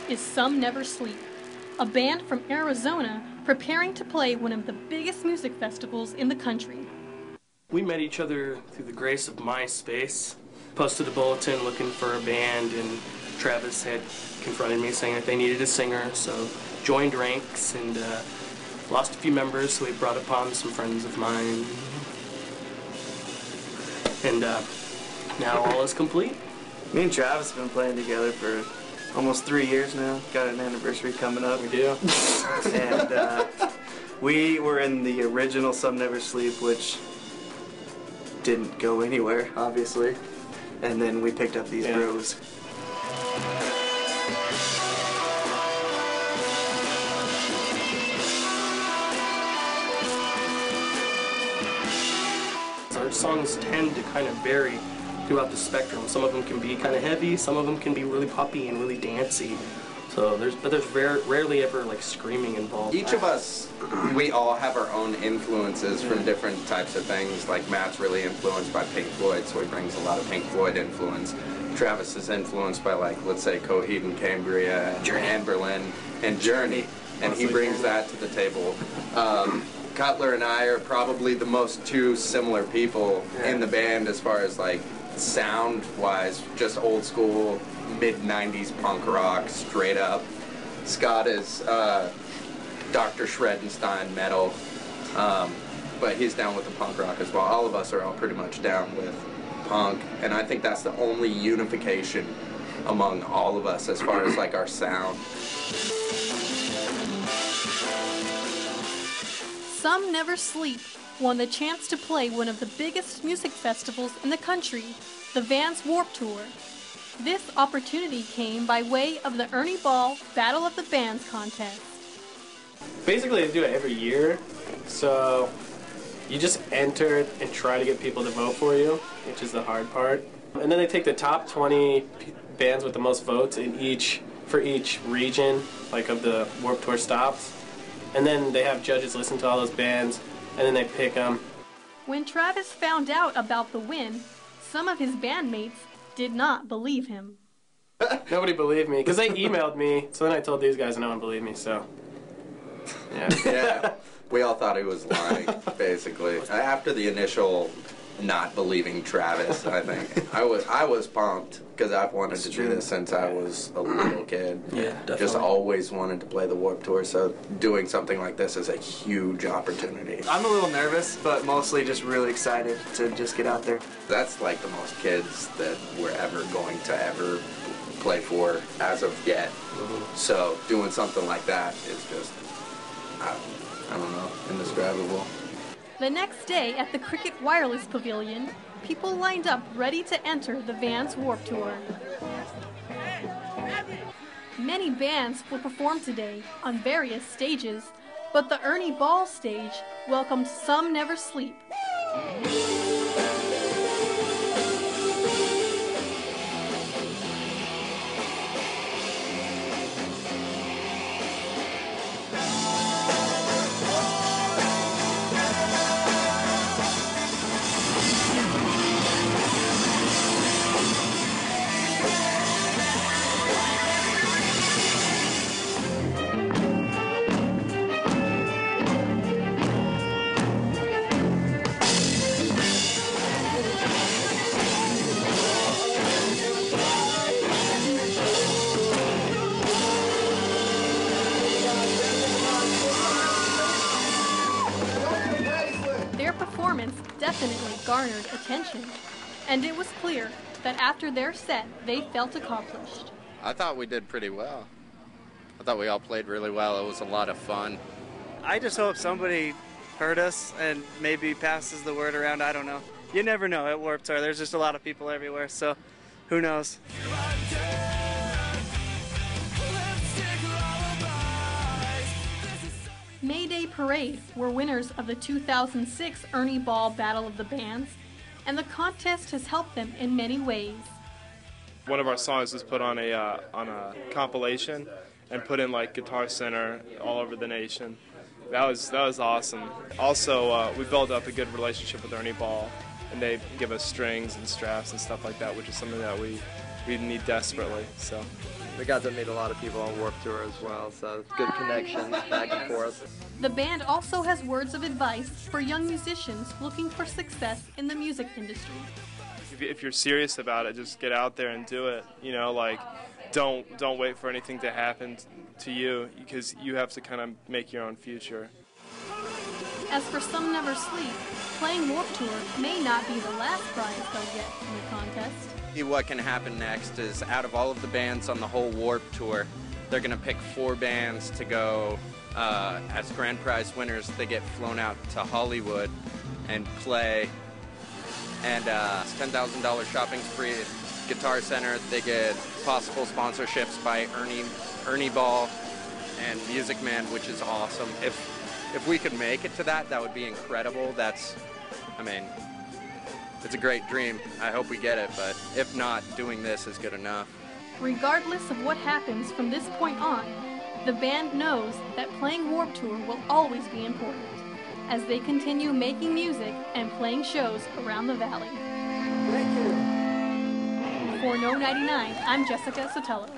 is Some Never Sleep, a band from Arizona preparing to play one of the biggest music festivals in the country. We met each other through the grace of MySpace. Posted a bulletin looking for a band, and Travis had confronted me saying that they needed a singer, so joined ranks and lost a few members, so we brought upon some friends of mine. And now all is complete. Me and Travis have been playing together for almost 3 years now. Got an anniversary coming up. We do. And we were in the original Some Never Sleep, which didn't go anywhere, obviously. And then we picked up these bros. Our songs tend to kind of vary throughout the spectrum. Some of them can be kind of heavy, some of them can be really poppy and really dancey. So there's rarely ever like screaming involved. Each of us, we all have our own influences from different types of things. Like Matt's really influenced by Pink Floyd, so he brings a lot of Pink Floyd influence. Travis is influenced by, like, let's say Coheed and Cambria and Anberlin and Journey, and he brings that to the table. Cutler and I are probably the most two similar people in the band as far as like sound-wise, just old school, mid-90s punk rock, straight up. Scott is Dr. Shredenstein metal, but he's down with the punk rock as well. All of us are all pretty much down with punk, and I think that's the only unification among all of us as far as like our sound. Some Never Sleep won the chance to play one of the biggest music festivals in the country, the Vans Warped Tour. This opportunity came by way of the Ernie Ball Battle of the Bands contest. Basically, they do it every year, so you just enter and try to get people to vote for you, which is the hard part. And then they take the top 20 bands with the most votes for each region, like of the Warped Tour stops. And then they have judges listen to all those bands, and then they pick them. When Travis found out about the win, some of his bandmates did not believe him. Nobody believed me, because they emailed me, so then I told these guys and no one believed me, so... Yeah, we all thought he was lying, basically. After the initial not believing Travis, I think, I was pumped, because I've wanted to do this since I was a little kid. Yeah, definitely. Just always wanted to play the Warped Tour, so doing something like this is a huge opportunity. I'm a little nervous, but mostly just really excited to just get out there. That's like the most kids that we're ever going to ever play for as of yet. So doing something like that is just, I don't know, indescribable. The next day at the Cricket Wireless Pavilion, people lined up ready to enter the Vans Warped Tour. Many bands will perform today on various stages, but the Ernie Ball stage welcomed Some Never Sleep. Definitely garnered attention, and it was clear that after their set, they felt accomplished. I thought we did pretty well. I thought we all played really well. It was a lot of fun. I just hope somebody heard us and maybe passes the word around. I don't know. You never know at Warped Tour. There's just a lot of people everywhere, so who knows? Mayday Parade were winners of the 2006 Ernie Ball Battle of the Bands, and the contest has helped them in many ways. One of our songs was put on a compilation and put in like Guitar Center all over the nation. That was awesome. Also, we built up a good relationship with Ernie Ball, and they give us strings and straps and stuff like that, which is something that we need desperately. So we got to meet a lot of people on Warped Tour as well, so good connections back and forth. The band also has words of advice for young musicians looking for success in the music industry. If you're serious about it, just get out there and do it. You know, like, don't wait for anything to happen to you, because you have to kind of make your own future. As for Some Never Sleep, playing Warped Tour may not be the last prize they'll get in the contest. What can happen next is, out of all of the bands on the whole Warped Tour, they're going to pick 4 bands to go as grand prize winners. They get flown out to Hollywood and play, and it's $10,000 shopping spree at Guitar Center. They get possible sponsorships by Ernie Ball and Music Man, which is awesome. If we could make it to that, that would be incredible. I mean, it's a great dream. I hope we get it, but if not, doing this is good enough. Regardless of what happens from this point on, the band knows that playing Warped Tour will always be important as they continue making music and playing shows around the valley. Thank you. For No 99, I'm Jessica Sotelo.